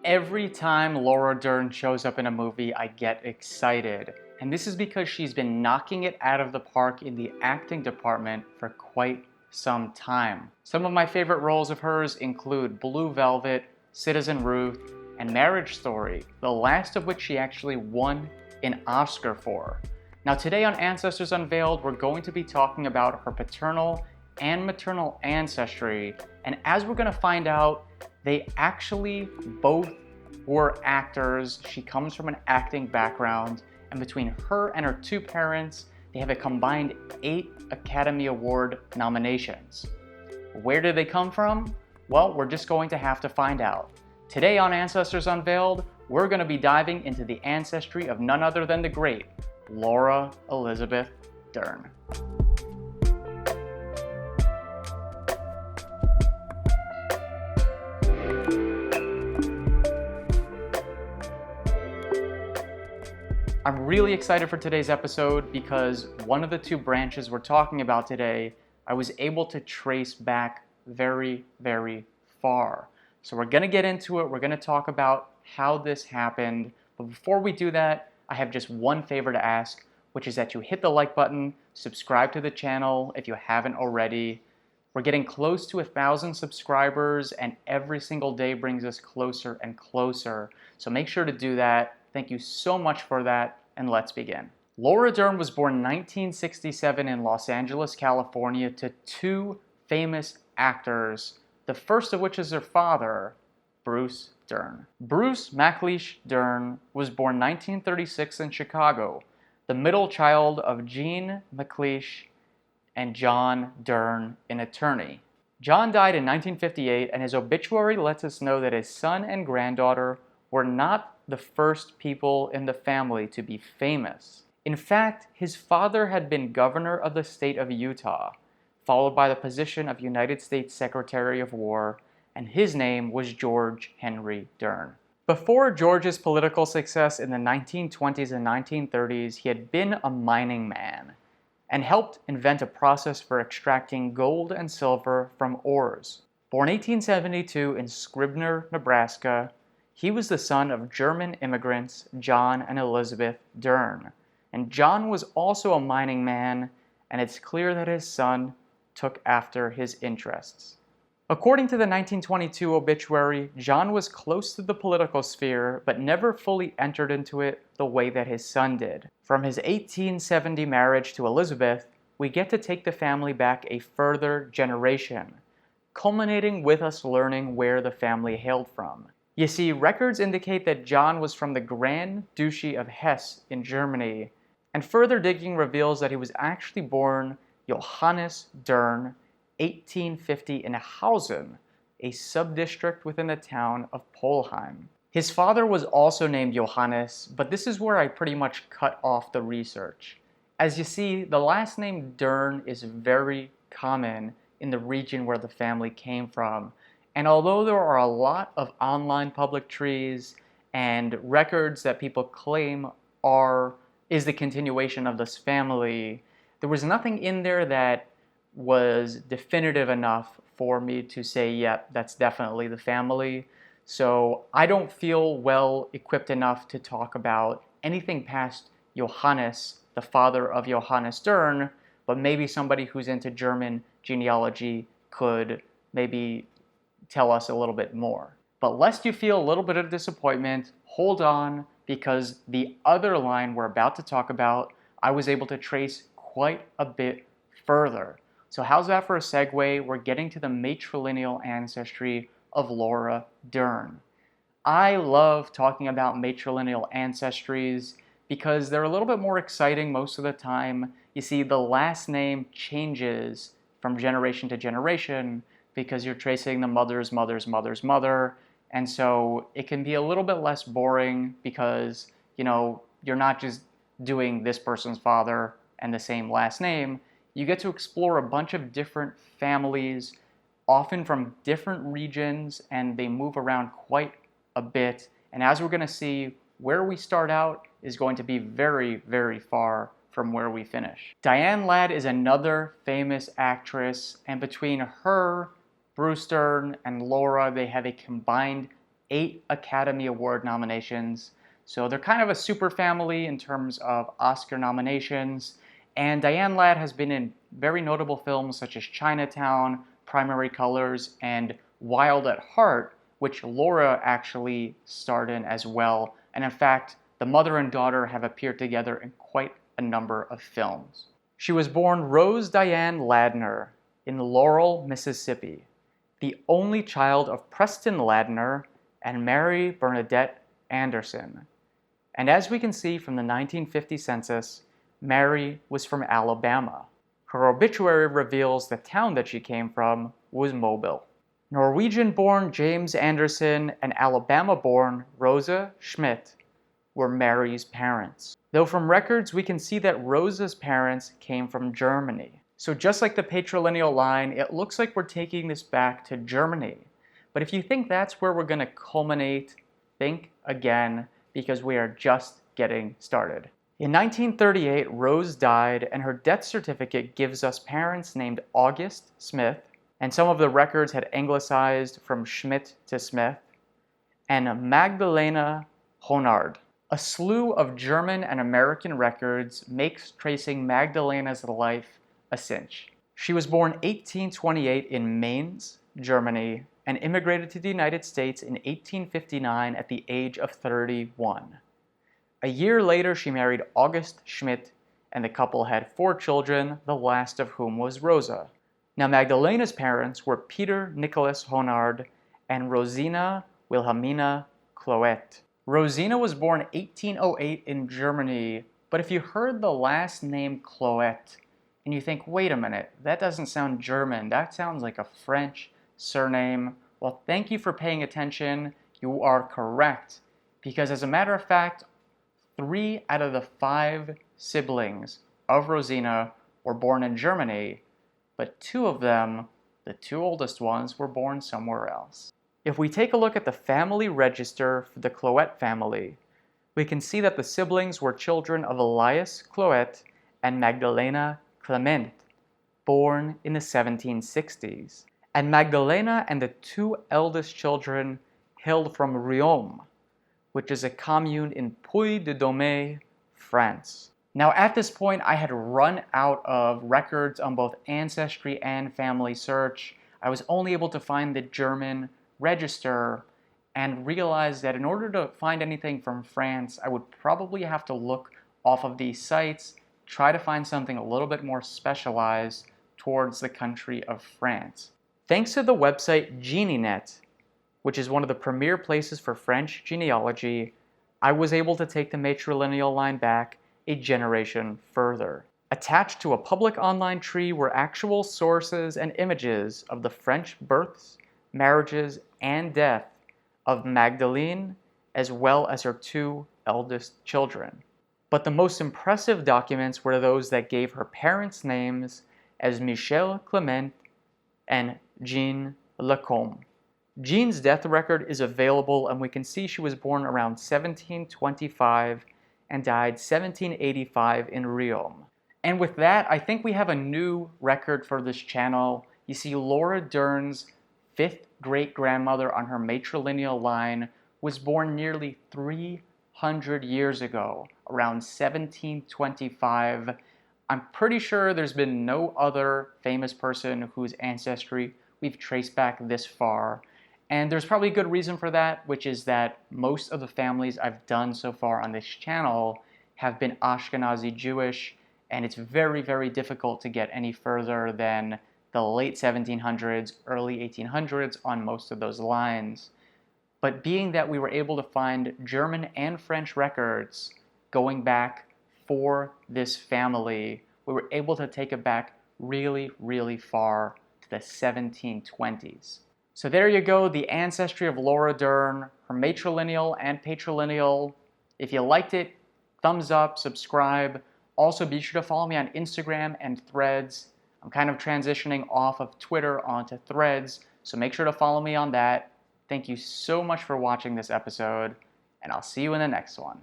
Every time Laura Dern shows up in a movie, I get excited. And this is because she's been knocking it out of the park in the acting department for quite some time. Some of my favorite roles of hers include Blue Velvet, Citizen Ruth, and Marriage Story, the last of which she actually won an Oscar for. Now today on Ancestors Unveiled, we're going to be talking about her paternal and maternal ancestry, and as we're going to find out, they actually both were actors. She comes from an acting background, and between her and her two parents, they have a combined 8 Academy Award nominations. Where did they come from? Well, we're just going to have to find out. Today on Ancestors Unveiled, we're going to be diving into the ancestry of none other than the great Laura Elizabeth Dern. I'm really excited for today's episode because one of the two branches we're talking about today, I was able to trace back very, very far. So we're going to get into it. We're going to talk about how this happened. But before we do that, I have just one favor to ask, which is that you hit the like button, subscribe to the channel if you haven't already. We're getting close to 1,000 subscribers, and every single day brings us closer and closer. So make sure to do that. Thank you so much for that, and let's begin. Laura Dern was born in 1967 in Los Angeles, California, to two famous actors, the first of which is her father, Bruce Dern. Bruce McLeish Dern was born 1936 in Chicago, the middle child of Jean McLeish and John Dern, an attorney. John died in 1958, and his obituary lets us know that his son and granddaughter were not the first people in the family to be famous. In fact, his father had been governor of the state of Utah, followed by the position of United States Secretary of War, and his name was George Henry Dern. Before George's political success in the 1920s and 1930s, he had been a mining man and helped invent a process for extracting gold and silver from ores. Born 1872 in Scribner, Nebraska, he was the son of German immigrants John and Elizabeth Dern. And John was also a mining man, and it's clear that his son took after his interests. According to the 1922 obituary, John was close to the political sphere, but never fully entered into it the way that his son did. From his 1870 marriage to Elizabeth, we get to take the family back a further generation, culminating with us learning where the family hailed from. You see, records indicate that John was from the Grand Duchy of Hesse in Germany, and further digging reveals that he was actually born Johannes Dern, 1850 in Hausen, a sub-district within the town of Polheim. His father was also named Johannes, but this is where I pretty much cut off the research. As you see, the last name Dern is very common in the region where the family came from. And although there are a lot of online public trees and records that people claim is the continuation of this family, there was nothing in there that was definitive enough for me to say, yep, that's definitely the family. So I don't feel well equipped enough to talk about anything past Johannes, the father of Johannes Dern, but maybe somebody who's into German genealogy could maybe tell us a little bit more. But lest you feel a little bit of disappointment, hold on, because the other line we're about to talk about, I was able to trace quite a bit further. So how's that for a segue? We're getting to the matrilineal ancestry of Laura Dern. I love talking about matrilineal ancestries because they're a little bit more exciting most of the time. You see, the last name changes from generation to generation because you're tracing the mother's mother's mother's mother, and so it can be a little bit less boring because, you're not just doing this person's father and the same last name. You get to explore a bunch of different families, often from different regions, and they move around quite a bit. And as we're going to see, where we start out is going to be very, very far from where we finish. Diane Ladd is another famous actress, and between her, Bruce Dern, and Laura, they have a combined 8 Academy Award nominations. So they're kind of a super family in terms of Oscar nominations. And Diane Ladd has been in very notable films such as Chinatown, Primary Colors, and Wild at Heart, which Laura actually starred in as well. And in fact, the mother and daughter have appeared together in quite a number of films. She was born Rose Diane Ladner in Laurel, Mississippi, the only child of Preston Ladner and Mary Bernadette Anderson. And as we can see from the 1950 census, Mary was from Alabama. Her obituary reveals the town that she came from was Mobile. Norwegian-born James Anderson and Alabama-born Rosa Schmidt were Mary's parents. Though from records we can see that Rosa's parents came from Germany. So just like the patrilineal line, it looks like we're taking this back to Germany. But if you think that's where we're going to culminate, think again, because we are just getting started. In 1938, Rose died, and her death certificate gives us parents named August Smith, and some of the records had anglicized from Schmidt to Smith, and Magdalena Honard. A slew of German and American records makes tracing Magdalena's life a cinch. She was born 1828 in Mainz, Germany, and immigrated to the United States in 1859 at the age of 31. A year later, she married August Schmidt, and the couple had 4 children, the last of whom was Rosa. Now, Magdalena's parents were Peter Nicholas Honard and Rosina Wilhelmina Cloet. Rosina was born 1808 in Germany, but if you heard the last name Cloet, and you think, wait a minute, that doesn't sound German, that sounds like a French surname, well, thank you for paying attention. You are correct, because as a matter of fact, 3 out of the 5 siblings of Rosina were born in Germany, but 2 of them, the 2 oldest ones, were born somewhere else. If we take a look at the family register for the Cloet family, we can see that the siblings were children of Elias Cloet and Magdalena Clement, born in the 1760s. And Magdalena and the 2 eldest children hailed from Riom, which is a commune in Puy-de-Dôme, France. Now at this point, I had run out of records on both Ancestry and Family Search. I was only able to find the German register and realized that in order to find anything from France, I would probably have to look off of these sites, try to find something a little bit more specialized towards the country of France. Thanks to the website Genienet, which is one of the premier places for French genealogy, I was able to take the matrilineal line back a generation further. Attached to a public online tree were actual sources and images of the French births, marriages, and death of Magdalene, as well as her 2 eldest children. But the most impressive documents were those that gave her parents' names as Michel Clement and Jean Lacombe. Jean's death record is available, and we can see she was born around 1725 and died 1785 in Riom. And with that, I think we have a new record for this channel. You see, Laura Dern's 5th great-grandmother on her matrilineal line was born nearly 300 years ago, around 1725. I'm pretty sure there's been no other famous person whose ancestry we've traced back this far. And there's probably a good reason for that, which is that most of the families I've done so far on this channel have been Ashkenazi Jewish, and it's very, very difficult to get any further than the late 1700s, early 1800s on most of those lines. But being that we were able to find German and French records going back for this family, we were able to take it back really, really far to the 1720s. So there you go, the ancestry of Laura Dern, her matrilineal and patrilineal. If you liked it, thumbs up, subscribe. Also, be sure to follow me on Instagram and Threads. I'm kind of transitioning off of Twitter onto Threads, so make sure to follow me on that. Thank you so much for watching this episode, and I'll see you in the next one.